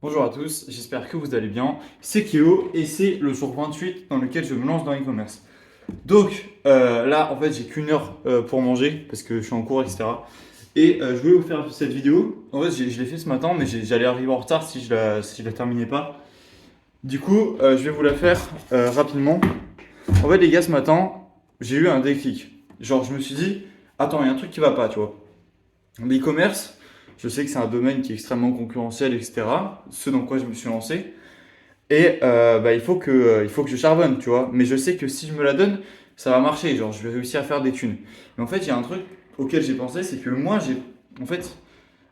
Bonjour à tous, j'espère que vous allez bien. C'est Kéo et c'est le jour 28 dans lequel je me lance dans l'e-commerce. Donc là, en fait, j'ai qu'une heure pour manger parce que je suis en cours, etc. Et je voulais vous faire cette vidéo. En fait, je l'ai fait ce matin, mais j'allais arriver en retard si je la terminais pas. Du coup, je vais vous la faire rapidement. En fait, les gars, ce matin, j'ai eu un déclic. Genre, je me suis dit, attends, il y a un truc qui va pas, tu vois. L'e-commerce, je sais que c'est un domaine qui est extrêmement concurrentiel, etc. Ce dans quoi je me suis lancé. Et il faut que je charbonne, tu vois. Mais je sais que si je me la donne, ça va marcher. Genre, je vais réussir à faire des thunes. Mais en fait, il y a un truc auquel j'ai pensé, c'est que moi, en fait,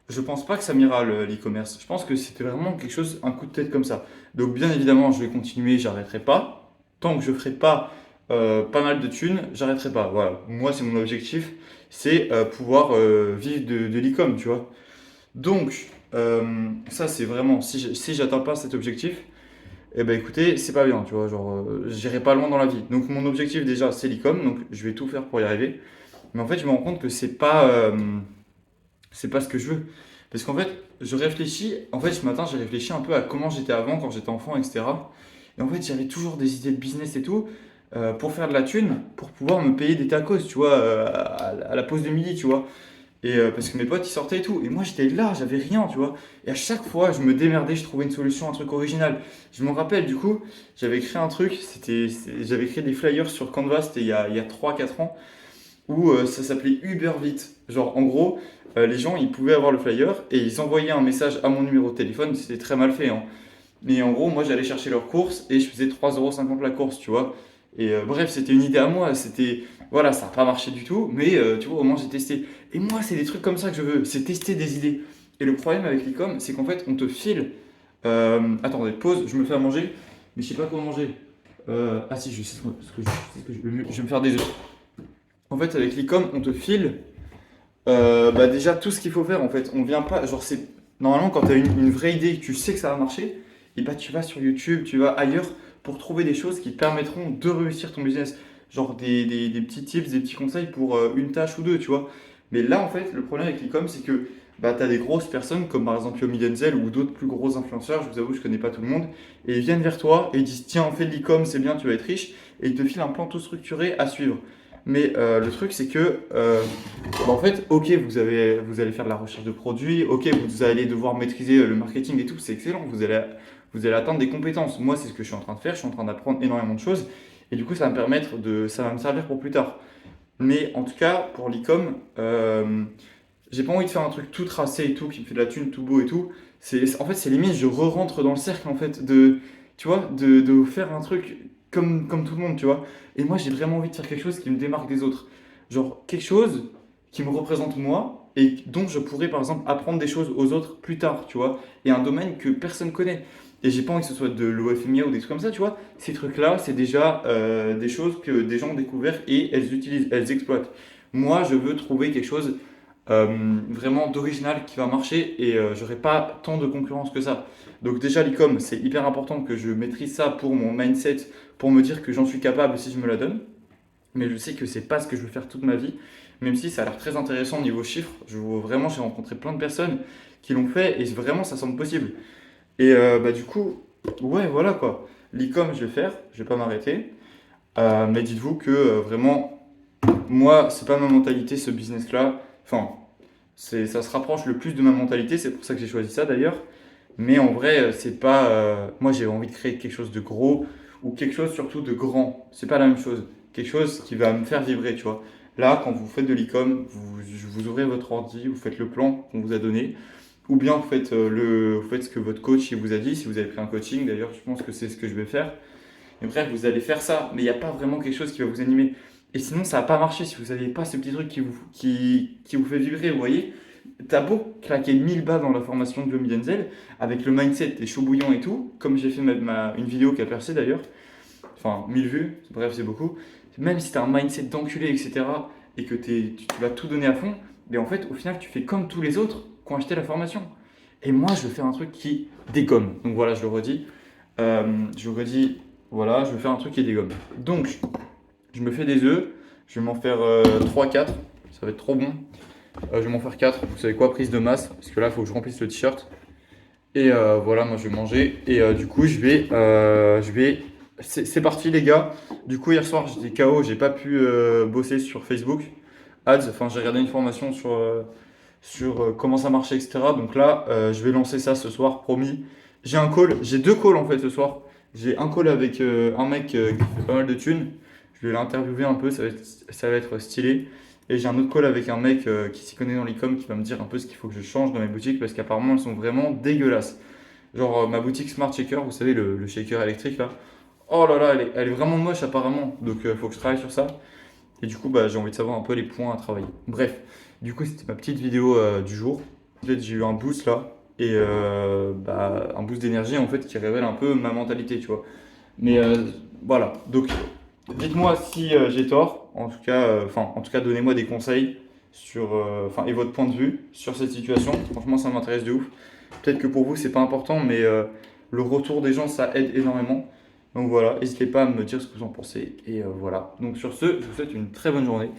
je pense pas que ça m'ira l'e-commerce. Je pense que c'était vraiment quelque chose, un coup de tête comme ça. Donc, bien évidemment, je vais continuer, j'arrêterai pas. Tant que je ferai pas pas mal de thunes, j'arrêterai pas. Voilà. Moi, c'est mon objectif, c'est pouvoir vivre de l'e-com, tu vois. Donc, ça, c'est vraiment, si j'atteins pas cet objectif, eh ben écoutez, c'est pas bien, tu vois, genre, j'irai pas loin dans la vie. Donc mon objectif déjà, c'est l'e-com, donc je vais tout faire pour y arriver. Mais en fait, je me rends compte que c'est pas ce que je veux. Parce qu'en fait, je réfléchis, en fait, ce matin, j'ai réfléchi un peu à comment j'étais avant, quand j'étais enfant, etc. Et en fait, j'avais toujours des idées de business et tout, pour faire de la thune, pour pouvoir me payer des tacos, tu vois, à la pause de midi, tu vois. Et parce que mes potes ils sortaient et tout. Et moi j'étais là, j'avais rien, tu vois. Et à chaque fois je me démerdais, je trouvais une solution, un truc original. Je m'en rappelle du coup, j'avais créé un truc, j'avais créé des flyers sur Canva, c'était il y a 3 4 ans, où ça s'appelait Uber Vite. Genre en gros, les gens ils pouvaient avoir le flyer et ils envoyaient un message à mon numéro de téléphone, c'était très mal fait, hein. Mais en gros, moi j'allais chercher leurs courses et je faisais 3,50 € la course, tu vois. Et bref, c'était une idée à moi, c'était. Voilà, ça n'a pas marché du tout, mais tu vois, au moins j'ai testé. Et moi, c'est des trucs comme ça que je veux, c'est tester des idées. Et le problème avec l'e-com, c'est qu'en fait, on te file. Attendez, pause, je me fais à manger, mais je sais pas quoi manger. Ah si, je sais je vais me faire des œufs. En fait, avec l'e-com, on te file déjà tout ce qu'il faut faire en fait. On vient pas, genre c'est normalement quand tu as une vraie idée, que tu sais que ça va marcher, et bah tu vas sur YouTube, tu vas ailleurs pour trouver des choses qui te permettront de réussir ton business. Genre des petits tips, des petits conseils pour une tâche ou deux, tu vois. Mais là en fait, le problème avec l'e-com, c'est que bah, tu as des grosses personnes comme par exemple Yomi Denzel ou d'autres plus gros influenceurs, je vous avoue, je connais pas tout le monde, et ils viennent vers toi et ils disent tiens, fais de l'e-com, c'est bien, tu vas être riche, et ils te filent un plan tout structuré à suivre. Mais le truc, c'est que en fait, ok, vous allez faire de la recherche de produits, ok, vous allez devoir maîtriser le marketing et tout, c'est excellent, vous allez atteindre des compétences. Moi, c'est ce que je suis en train de faire, je suis en train d'apprendre énormément de choses, et du coup, ça va me servir pour plus tard. Mais en tout cas, pour l'e-com, j'ai pas envie de faire un truc tout tracé et tout, qui me fait de la thune, tout beau et tout. En fait, c'est limite, je re-rentre dans le cercle, en fait, tu vois, de faire un truc comme tout le monde, tu vois. Et moi, j'ai vraiment envie de faire quelque chose qui me démarque des autres. Genre, quelque chose qui me représente moi et dont je pourrais, par exemple, apprendre des choses aux autres plus tard, tu vois. Et un domaine que personne connaît. Et j'ai pas envie que ce soit de l'OFMIA ou des trucs comme ça, tu vois. Ces trucs-là, c'est déjà des choses que des gens ont découvert et elles utilisent, elles exploitent. Moi, je veux trouver quelque chose vraiment d'original qui va marcher et j'aurai pas tant de concurrence que ça. Donc déjà l'e-com, c'est hyper important que je maîtrise ça pour mon mindset, pour me dire que j'en suis capable si je me la donne. Mais je sais que c'est pas ce que je veux faire toute ma vie, même si ça a l'air très intéressant au niveau chiffres. Vraiment, j'ai rencontré plein de personnes qui l'ont fait et vraiment ça semble possible. Et du coup, ouais, voilà quoi. L'e-com, je vais faire, je vais pas m'arrêter. Mais dites-vous que vraiment, moi, c'est pas ma mentalité ce business-là. Enfin, ça se rapproche le plus de ma mentalité, c'est pour ça que j'ai choisi ça d'ailleurs. Mais en vrai, c'est pas. Moi, j'ai envie de créer quelque chose de gros ou quelque chose surtout de grand. C'est pas la même chose. Quelque chose qui va me faire vibrer, tu vois. Là, quand vous faites de l'e-com, vous ouvrez votre ordi, vous faites le plan qu'on vous a donné, ou bien vous faites ce que votre coach il vous a dit. Si vous avez pris un coaching, d'ailleurs, je pense que c'est ce que je vais faire. Mais bref, vous allez faire ça, mais il n'y a pas vraiment quelque chose qui va vous animer. Et sinon, ça va pas marcher si vous n'avez pas ce petit truc qui vous fait vibrer, vous voyez. T'as beau claquer 1000 balles dans la formation de Yomi Denzel, avec le mindset, t'es chaud bouillant et tout, comme j'ai fait une vidéo qui a percé d'ailleurs, enfin 1000 vues, bref, c'est beaucoup. Même si t'as un mindset d'enculé, etc., et que tu vas tout donner à fond, mais en fait, au final, tu fais comme tous les autres qui ont acheté la formation. Et moi, je veux faire un truc qui dégomme. Donc voilà, je le redis. Je redis, voilà, je veux faire un truc qui dégomme. Donc, je me fais des œufs, je vais m'en faire 3-4, ça va être trop bon. Je vais m'en faire 4. Vous savez quoi, prise de masse, parce que là, il faut que je remplisse le t-shirt. Et voilà, moi je vais manger. Et du coup, c'est parti les gars. Du coup, hier soir, j'étais KO, j'ai pas pu bosser sur Facebook Ads. Enfin, j'ai regardé une formation sur comment ça marchait, etc. Donc là, je vais lancer ça ce soir, promis. J'ai deux calls en fait ce soir. J'ai un call avec un mec qui fait pas mal de thunes. Je vais l'interviewer un peu, ça va être stylé. Et j'ai un autre call avec un mec qui s'y connaît dans l'e-com qui va me dire un peu ce qu'il faut que je change dans mes boutiques parce qu'apparemment elles sont vraiment dégueulasses. Genre ma boutique Smart Shaker, vous savez, le shaker électrique là. Oh là là, elle est vraiment moche apparemment. Donc il faut que je travaille sur ça. Et du coup, bah, j'ai envie de savoir un peu les points à travailler. Bref, du coup, c'était ma petite vidéo du jour. Peut-être j'ai eu un boost là. Et bah, un boost d'énergie en fait qui révèle un peu ma mentalité, tu vois. Mais voilà. Donc, dites-moi si j'ai tort. En tout cas, donnez-moi des conseils sur, et votre point de vue sur cette situation. Franchement, ça m'intéresse de ouf. Peut-être que pour vous, c'est pas important, mais le retour des gens, ça aide énormément. Donc voilà, n'hésitez pas à me dire ce que vous en pensez. Et voilà. Donc sur ce, je vous souhaite une très bonne journée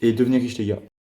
et devenez riches les gars.